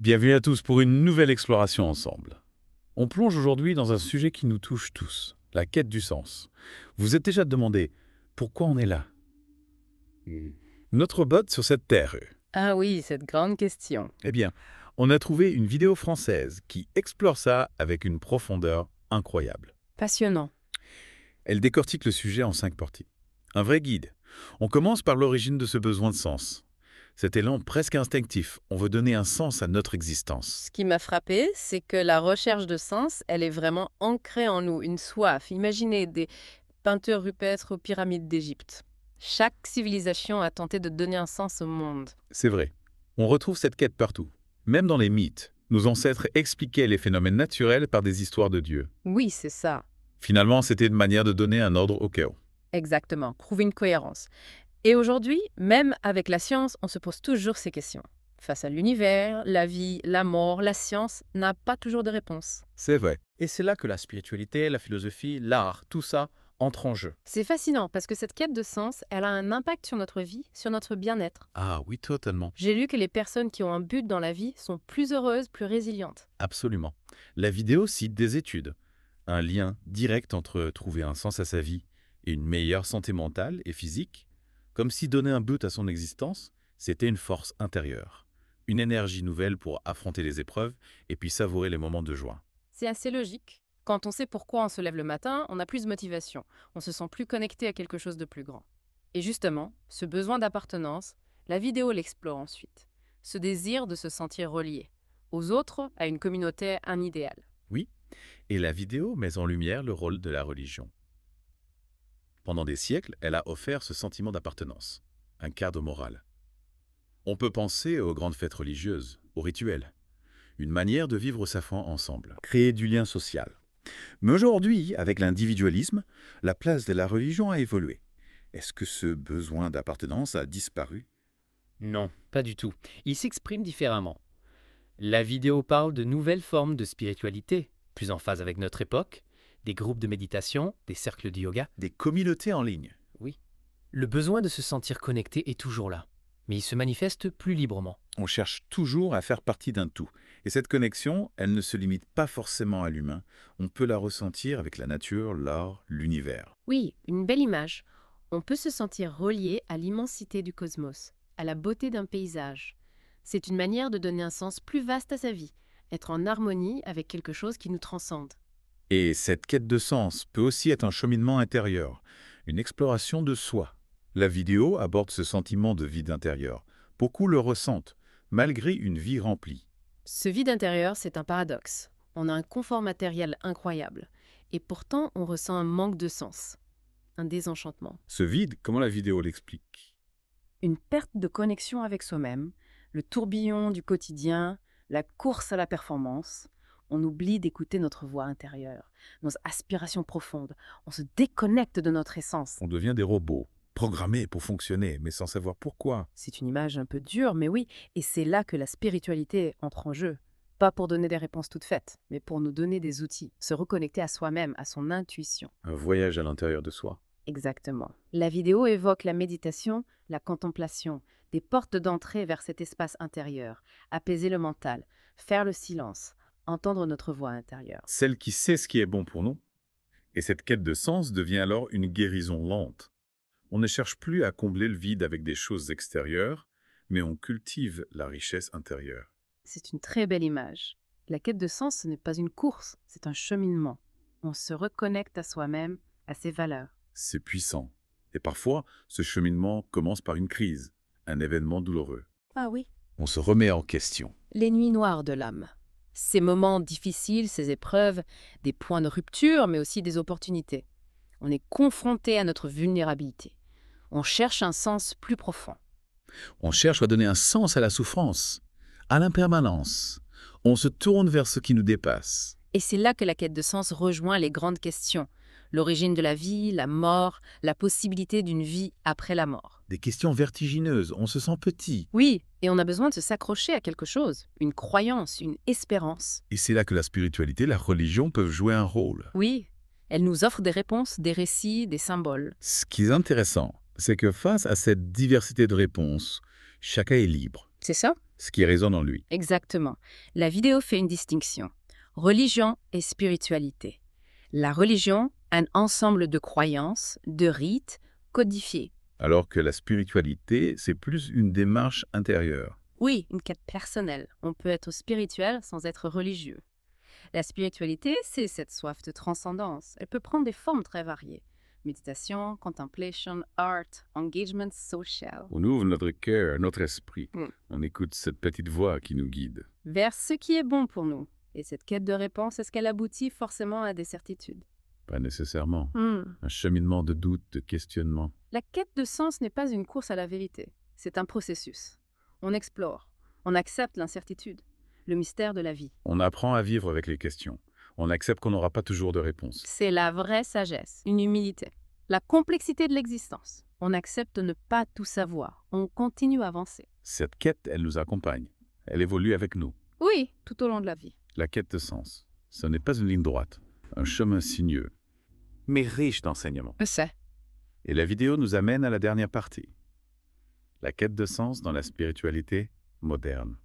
Bienvenue à tous pour une nouvelle exploration ensemble. On plonge aujourd'hui dans un sujet qui nous touche tous, la quête du sens. Vous êtes déjà demandé pourquoi on est là? Notre botte sur cette terre. Ah oui, cette grande question. Eh bien, on a trouvé une vidéo française qui explore ça avec une profondeur incroyable. Passionnant. Elle décortique le sujet en 5 parties. Un vrai guide. On commence par l'origine de ce besoin de sens. Cet élan presque instinctif, on veut donner un sens à notre existence. Ce qui m'a frappé, c'est que la recherche de sens, elle est vraiment ancrée en nous, une soif. Imaginez des peintures rupestres aux pyramides d'Égypte. Chaque civilisation a tenté de donner un sens au monde. C'est vrai. On retrouve cette quête partout. Même dans les mythes, nos ancêtres expliquaient les phénomènes naturels par des histoires de Dieu. Oui, c'est ça. Finalement, c'était une manière de donner un ordre au chaos. Exactement. Trouver une cohérence. Et aujourd'hui, même avec la science, on se pose toujours ces questions. Face à l'univers, la vie, la mort, la science n'a pas toujours de réponse. C'est vrai. Et c'est là que la spiritualité, la philosophie, l'art, tout ça entre en jeu. C'est fascinant parce que cette quête de sens, elle a un impact sur notre vie, sur notre bien-être. Ah oui, totalement. J'ai lu que les personnes qui ont un but dans la vie sont plus heureuses, plus résilientes. Absolument. La vidéo cite des études. Un lien direct entre trouver un sens à sa vie et une meilleure santé mentale et physique, comme si donner un but à son existence, c'était une force intérieure. Une énergie nouvelle pour affronter les épreuves et puis savourer les moments de joie. C'est assez logique. Quand on sait pourquoi on se lève le matin, on a plus de motivation. On se sent plus connecté à quelque chose de plus grand. Et justement, ce besoin d'appartenance, la vidéo l'explore ensuite. Ce désir de se sentir relié. Aux autres, à une communauté, un idéal. Oui, et la vidéo met en lumière le rôle de la religion. Pendant des siècles, elle a offert ce sentiment d'appartenance, un cadre moral. On peut penser aux grandes fêtes religieuses, aux rituels, une manière de vivre sa foi ensemble, créer du lien social. Mais aujourd'hui, avec l'individualisme, la place de la religion a évolué. Est-ce que ce besoin d'appartenance a disparu? Non, pas du tout. Il s'exprime différemment. La vidéo parle de nouvelles formes de spiritualité, plus en phase avec notre époque, des groupes de méditation, des cercles de yoga. Des communautés en ligne. Oui. Le besoin de se sentir connecté est toujours là, mais il se manifeste plus librement. On cherche toujours à faire partie d'un tout. Et cette connexion, elle ne se limite pas forcément à l'humain. On peut la ressentir avec la nature, l'art, l'univers. Oui, une belle image. On peut se sentir relié à l'immensité du cosmos, à la beauté d'un paysage. C'est une manière de donner un sens plus vaste à sa vie, être en harmonie avec quelque chose qui nous transcende. Et cette quête de sens peut aussi être un cheminement intérieur, une exploration de soi. La vidéo aborde ce sentiment de vide intérieur. Beaucoup le ressentent, malgré une vie remplie. Ce vide intérieur, c'est un paradoxe. On a un confort matériel incroyable, et pourtant on ressent un manque de sens, un désenchantement. Ce vide, comment la vidéo l'explique? Une perte de connexion avec soi-même, le tourbillon du quotidien, la course à la performance. On oublie d'écouter notre voix intérieure, nos aspirations profondes. On se déconnecte de notre essence. On devient des robots, programmés pour fonctionner, mais sans savoir pourquoi. C'est une image un peu dure, mais oui, et c'est là que la spiritualité entre en jeu. Pas pour donner des réponses toutes faites, mais pour nous donner des outils, se reconnecter à soi-même, à son intuition. Un voyage à l'intérieur de soi. Exactement. La vidéo évoque la méditation, la contemplation, des portes d'entrée vers cet espace intérieur, apaiser le mental, faire le silence, entendre notre voix intérieure. Celle qui sait ce qui est bon pour nous. Et cette quête de sens devient alors une guérison lente. On ne cherche plus à combler le vide avec des choses extérieures, mais on cultive la richesse intérieure. C'est une très belle image. La quête de sens, ce n'est pas une course, c'est un cheminement. On se reconnecte à soi-même, à ses valeurs. C'est puissant. Et parfois, ce cheminement commence par une crise, un événement douloureux. Ah oui. On se remet en question. Les nuits noires de l'âme. Ces moments difficiles, ces épreuves, des points de rupture, mais aussi des opportunités. On est confronté à notre vulnérabilité. On cherche un sens plus profond. On cherche à donner un sens à la souffrance, à l'impermanence. On se tourne vers ce qui nous dépasse. Et c'est là que la quête de sens rejoint les grandes questions. L'origine de la vie, la mort, la possibilité d'une vie après la mort. Des questions vertigineuses, on se sent petit. Oui, et on a besoin de s'accrocher à quelque chose, une croyance, une espérance. Et c'est là que la spiritualité, la religion peuvent jouer un rôle. Oui, elle nous offre des réponses, des récits, des symboles. Ce qui est intéressant, c'est que face à cette diversité de réponses, chacun est libre. C'est ça? ce qui résonne en lui. Exactement. La vidéo fait une distinction. Religion et spiritualité. La religion, un ensemble de croyances, de rites codifiés. Alors que la spiritualité, c'est plus une démarche intérieure. Oui, une quête personnelle. On peut être spirituel sans être religieux. La spiritualité, c'est cette soif de transcendance. Elle peut prendre des formes très variées. Méditation, contemplation, art, engagement social. On ouvre notre cœur, notre esprit. Mm. On écoute cette petite voix qui nous guide. Vers ce qui est bon pour nous. Et cette quête de réponse, est-ce qu'elle aboutit forcément à des certitudes? Pas nécessairement. Hmm. Un cheminement de doute, de questionnement. La quête de sens n'est pas une course à la vérité. C'est un processus. On explore. On accepte l'incertitude. Le mystère de la vie. On apprend à vivre avec les questions. On accepte qu'on n'aura pas toujours de réponse. C'est la vraie sagesse, une humilité. La complexité de l'existence. On accepte de ne pas tout savoir. On continue à avancer. Cette quête, elle nous accompagne. Elle évolue avec nous. Oui, tout au long de la vie. La quête de sens, ce n'est pas une ligne droite, un chemin sinueux, mais riche d'enseignements. Je sais. Et la vidéo nous amène à la dernière partie. La quête de sens dans la spiritualité moderne.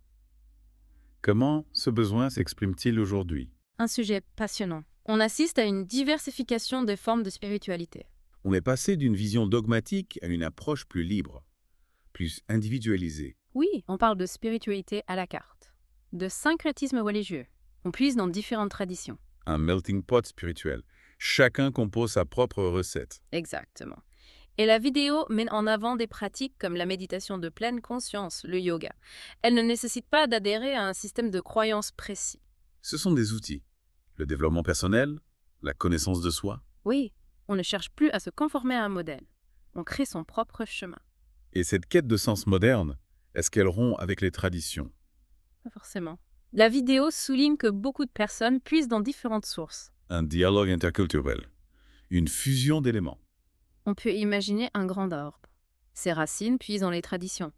Comment ce besoin s'exprime-t-il aujourd'hui? Un sujet passionnant. On assiste à une diversification des formes de spiritualité. On est passé d'une vision dogmatique à une approche plus libre, plus individualisée. Oui, on parle de spiritualité à la carte. De syncrétisme religieux. On puise dans différentes traditions. Un melting pot spirituel. Chacun compose sa propre recette. Exactement. Et la vidéo met en avant des pratiques comme la méditation de pleine conscience, le yoga. Elle ne nécessite pas d'adhérer à un système de croyances précis. Ce sont des outils. Le développement personnel, la connaissance de soi. Oui, on ne cherche plus à se conformer à un modèle. On crée son propre chemin. Et cette quête de sens moderne, est-ce qu'elle rompt avec les traditions? Pas forcément. La vidéo souligne que beaucoup de personnes puisent dans différentes sources. Un dialogue interculturel. Une fusion d'éléments. On peut imaginer un grand arbre. Ses racines puisent dans les traditions.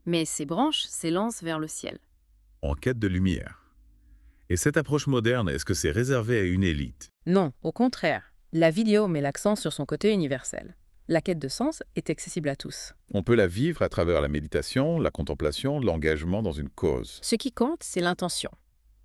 Mais ses branches s'élancent vers le ciel. En quête de lumière. Et cette approche moderne, est-ce que c'est réservé à une élite? Non, au contraire. La vidéo met l'accent sur son côté universel. La quête de sens est accessible à tous. On peut la vivre à travers la méditation, la contemplation, l'engagement dans une cause. Ce qui compte, c'est l'intention,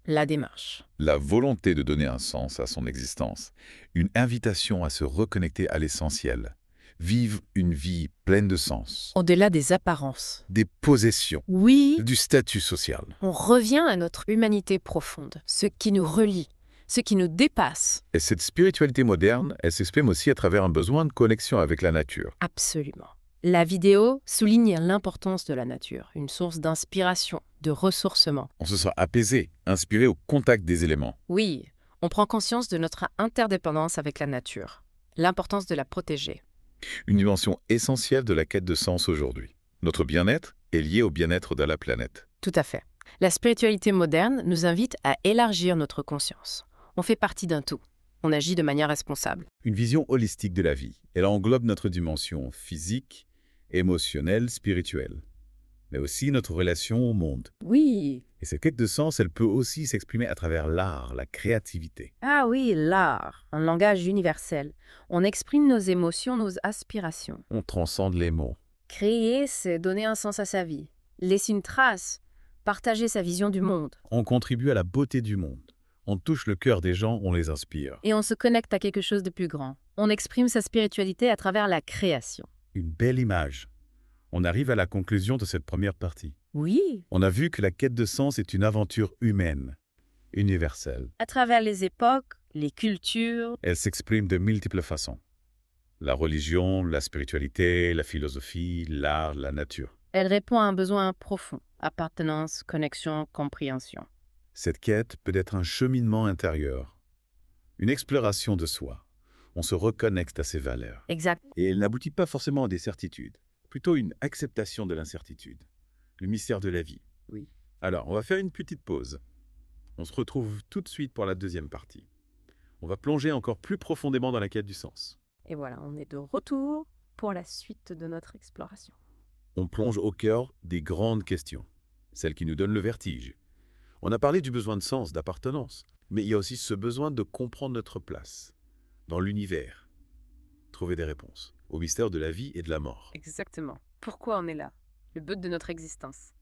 la démarche. La volonté de donner un sens à son existence. Une invitation à se reconnecter à l'essentiel. Vivre une vie pleine de sens. Au-delà des apparences. Des possessions. Oui, Du statut social. on revient à notre humanité profonde, ce qui nous relie, ce qui nous dépasse. Et cette spiritualité moderne, elle s'exprime aussi à travers un besoin de connexion avec la nature. Absolument. La vidéo souligne l'importance de la nature, une source d'inspiration, de ressourcement. On se sent apaisé, inspiré au contact des éléments. Oui, on prend conscience de notre interdépendance avec la nature, l'importance de la protéger. Une dimension essentielle de la quête de sens aujourd'hui. Notre bien-être est lié au bien-être de la planète. Tout à fait. La spiritualité moderne nous invite à élargir notre conscience. On fait partie d'un tout. On agit de manière responsable. Une vision holistique de la vie. Elle englobe notre dimension physique, émotionnelle, spirituelle, mais aussi notre relation au monde. Oui. Et cette quête de sens, elle peut aussi s'exprimer à travers l'art, la créativité. Ah oui, l'art, un langage universel. On exprime nos émotions, nos aspirations. On transcende les mots. Créer, c'est donner un sens à sa vie. Laisser une trace, partager sa vision du monde. On contribue à la beauté du monde. On touche le cœur des gens, on les inspire. Et on se connecte à quelque chose de plus grand. On exprime sa spiritualité à travers la création. Une belle image. On arrive à la conclusion de cette première partie. Oui. On a vu que la quête de sens est une aventure humaine, universelle. À travers les époques, les cultures. Elle s'exprime de multiples façons. La religion, la spiritualité, la philosophie, l'art, la nature. Elle répond à un besoin profond. Appartenance, connexion, compréhension. Cette quête peut être un cheminement intérieur, une exploration de soi. On se reconnecte à ses valeurs. Exact. Et elle n'aboutit pas forcément à des certitudes, plutôt une acceptation de l'incertitude, le mystère de la vie. Oui. Alors, on va faire une petite pause. On se retrouve tout de suite pour la deuxième partie. On va plonger encore plus profondément dans la quête du sens. Et voilà, on est de retour pour la suite de notre exploration. On plonge au cœur des grandes questions, celles qui nous donnent le vertige. On a parlé du besoin de sens, d'appartenance, mais il y a aussi ce besoin de comprendre notre place dans l'univers, trouver des réponses au mystère de la vie et de la mort. Exactement. Pourquoi on est là? Le but de notre existence.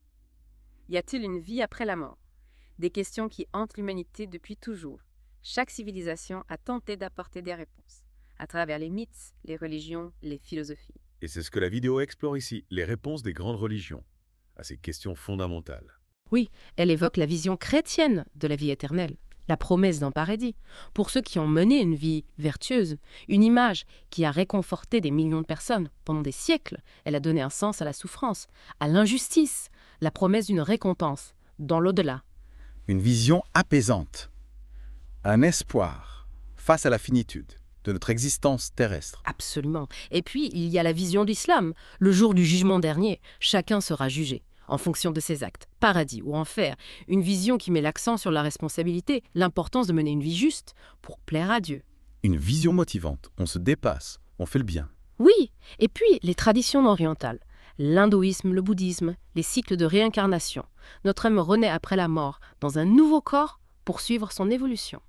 Y a-t-il une vie après la mort? Des questions qui hantent l'humanité depuis toujours. Chaque civilisation a tenté d'apporter des réponses, à travers les mythes, les religions, les philosophies. Et c'est ce que la vidéo explore ici, les réponses des grandes religions à ces questions fondamentales. Oui, elle évoque la vision chrétienne de la vie éternelle, la promesse d'un paradis, pour ceux qui ont mené une vie vertueuse, une image qui a réconforté des millions de personnes pendant des siècles. Elle a donné un sens à la souffrance, à l'injustice, la promesse d'une récompense dans l'au-delà. Une vision apaisante, un espoir face à la finitude de notre existence terrestre. Absolument. Et puis, il y a la vision d'Islam. Le jour du jugement dernier, chacun sera jugé en fonction de ses actes, paradis ou enfer. Une vision qui met l'accent sur la responsabilité, l'importance de mener une vie juste pour plaire à Dieu. Une vision motivante, on se dépasse, on fait le bien. Oui, et puis les traditions orientales, l'hindouisme, le bouddhisme, les cycles de réincarnation. Notre âme renaît après la mort dans un nouveau corps pour suivre son évolution.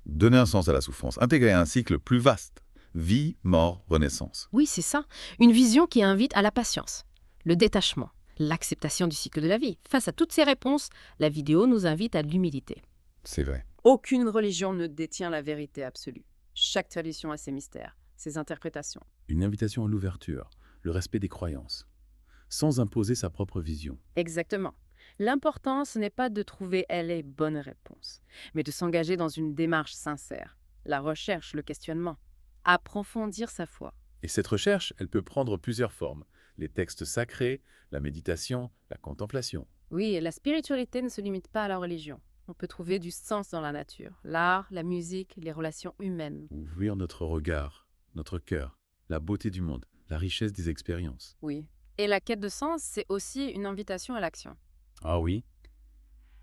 Donner un sens à la souffrance, intégrer un cycle plus vaste. Vie, mort, renaissance. Oui, c'est ça. Une vision qui invite à la patience, le détachement, l'acceptation du cycle de la vie. Face à toutes ces réponses, la vidéo nous invite à l'humilité. C'est vrai. Aucune religion ne détient la vérité absolue. Chaque tradition a ses mystères, ses interprétations. Une invitation à l'ouverture, le respect des croyances, sans imposer sa propre vision. Exactement. L'important, ce n'est pas de trouver les bonnes réponses, mais de s'engager dans une démarche sincère. La recherche, le questionnement. Approfondir sa foi. Et cette recherche, elle peut prendre plusieurs formes. Les textes sacrés, la méditation, la contemplation. Oui, et la spiritualité ne se limite pas à la religion. On peut trouver du sens dans la nature, l'art, la musique, les relations humaines. Ouvrir notre regard, notre cœur, la beauté du monde, la richesse des expériences. Oui. Et la quête de sens, c'est aussi une invitation à l'action. Ah oui?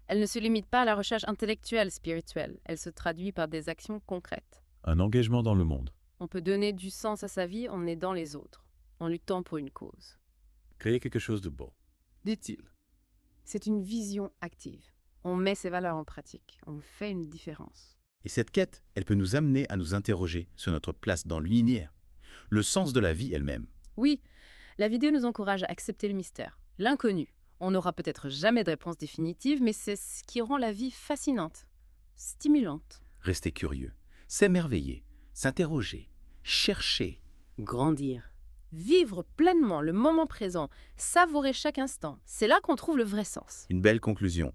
Elle ne se limite pas à la recherche intellectuelle, spirituelle. Elle se traduit par des actions concrètes. Un engagement dans le monde. On peut donner du sens à sa vie en aidant les autres, en luttant pour une cause. Créer quelque chose de beau, dit-il. C'est une vision active. On met ses valeurs en pratique. On fait une différence. Et cette quête, elle peut nous amener à nous interroger sur notre place dans l'univers, le sens de la vie elle-même. Oui, la vidéo nous encourage à accepter le mystère, l'inconnu. On n'aura peut-être jamais de réponse définitive, mais c'est ce qui rend la vie fascinante, stimulante. Rester curieux, s'émerveiller, s'interroger, chercher. Grandir. Vivre pleinement le moment présent, savourer chaque instant. C'est là qu'on trouve le vrai sens. Une belle conclusion.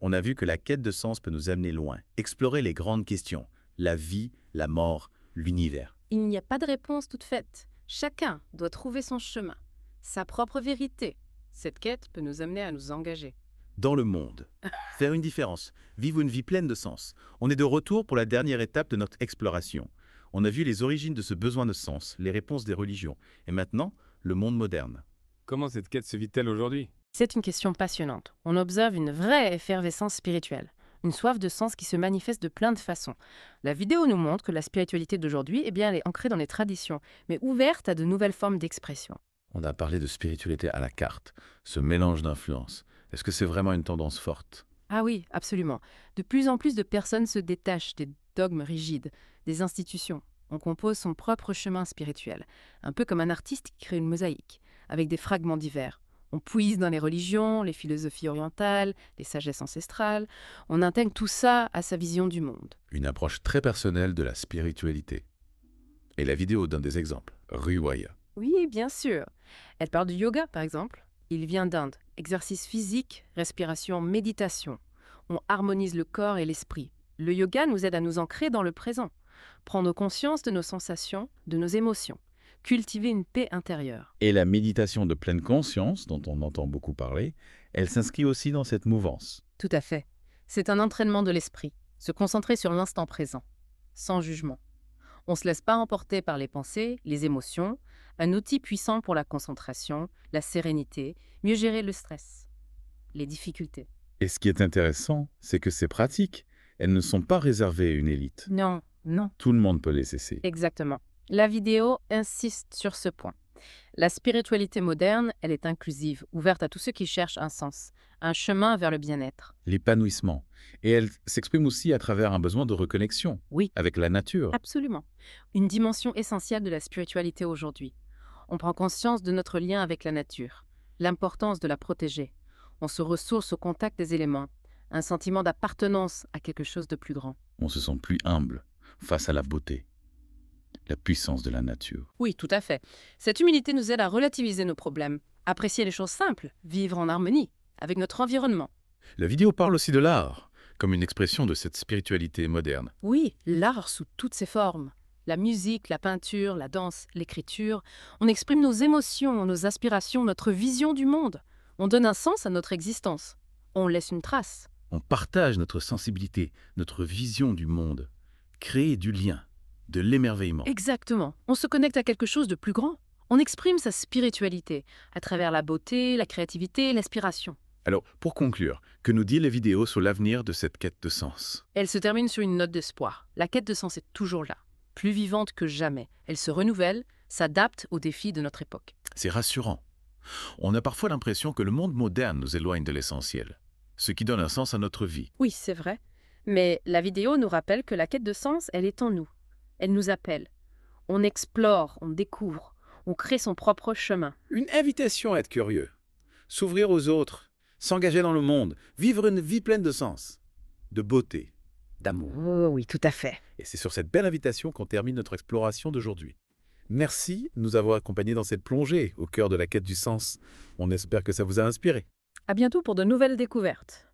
On a vu que la quête de sens peut nous amener loin, explorer les grandes questions, la vie, la mort, l'univers. Il n'y a pas de réponse toute faite. Chacun doit trouver son chemin, sa propre vérité. Cette quête peut nous amener à nous engager. Dans le monde, faire une différence, vivre une vie pleine de sens. On est de retour pour la dernière étape de notre exploration. On a vu les origines de ce besoin de sens, les réponses des religions, et maintenant, le monde moderne. Comment cette quête se vit-elle aujourd'hui? C'est une question passionnante. On observe une vraie effervescence spirituelle, une soif de sens qui se manifeste de plein de façons. La vidéo nous montre que la spiritualité d'aujourd'hui, elle est ancrée dans les traditions, mais ouverte à de nouvelles formes d'expression. On a parlé de spiritualité à la carte, ce mélange d'influences. Est-ce que c'est vraiment une tendance forte? Ah oui, absolument. De plus en plus de personnes se détachent des dogmes rigides, des institutions. On compose son propre chemin spirituel, un peu comme un artiste qui crée une mosaïque, avec des fragments divers. On puise dans les religions, les philosophies orientales, les sagesses ancestrales. On intègre tout ça à sa vision du monde. Une approche très personnelle de la spiritualité. Et la vidéo donne des exemples. Riwaya. Oui, bien sûr. Elle parle du yoga, par exemple. Il vient d'Inde. Exercice physique, respiration, méditation. On harmonise le corps et l'esprit. Le yoga nous aide à nous ancrer dans le présent, prendre conscience de nos sensations, de nos émotions, cultiver une paix intérieure. Et la méditation de pleine conscience, dont on entend beaucoup parler, elle s'inscrit aussi dans cette mouvance. Tout à fait. C'est un entraînement de l'esprit, se concentrer sur l'instant présent, sans jugement. On ne se laisse pas emporter par les pensées, les émotions, un outil puissant pour la concentration, la sérénité, mieux gérer le stress, les difficultés. Et ce qui est intéressant, c'est que ces pratiques, elles ne sont pas réservées à une élite. Non, non. Tout le monde peut les cesser. Exactement. La vidéo insiste sur ce point. La spiritualité moderne, elle est inclusive, ouverte à tous ceux qui cherchent un sens, un chemin vers le bien-être. L'épanouissement. Et elle s'exprime aussi à travers un besoin de reconnexion Oui, avec la nature. absolument. Une dimension essentielle de la spiritualité aujourd'hui. On prend conscience de notre lien avec la nature, l'importance de la protéger. On se ressource au contact des éléments. Un sentiment d'appartenance à quelque chose de plus grand. On se sent plus humble face à la beauté, la puissance de la nature. Oui, tout à fait. Cette humilité nous aide à relativiser nos problèmes, apprécier les choses simples, vivre en harmonie avec notre environnement. La vidéo parle aussi de l'art, comme une expression de cette spiritualité moderne. Oui, l'art sous toutes ses formes. La musique, la peinture, la danse, l'écriture. On exprime nos émotions, nos aspirations, notre vision du monde. On donne un sens à notre existence. On laisse une trace. On partage notre sensibilité, notre vision du monde, créer du lien, de l'émerveillement. Exactement. On se connecte à quelque chose de plus grand. On exprime sa spiritualité à travers la beauté, la créativité et l'inspiration. Alors, pour conclure, que nous dit la vidéo sur l'avenir de cette quête de sens? Elle se termine sur une note d'espoir. La quête de sens est toujours là, plus vivante que jamais. Elle se renouvelle, s'adapte aux défis de notre époque. C'est rassurant. On a parfois l'impression que le monde moderne nous éloigne de l'essentiel, ce qui donne un sens à notre vie. Oui, c'est vrai. Mais la vidéo nous rappelle que la quête de sens, elle est en nous. Elle nous appelle. On explore, on découvre, on crée son propre chemin. Une invitation à être curieux, s'ouvrir aux autres, s'engager dans le monde, vivre une vie pleine de sens, de beauté, d'amour. Oh oui, tout à fait. Et c'est sur cette belle invitation qu'on termine notre exploration d'aujourd'hui. Merci de nous avoir accompagnés dans cette plongée au cœur de la quête du sens. On espère que ça vous a inspiré. À bientôt pour de nouvelles découvertes.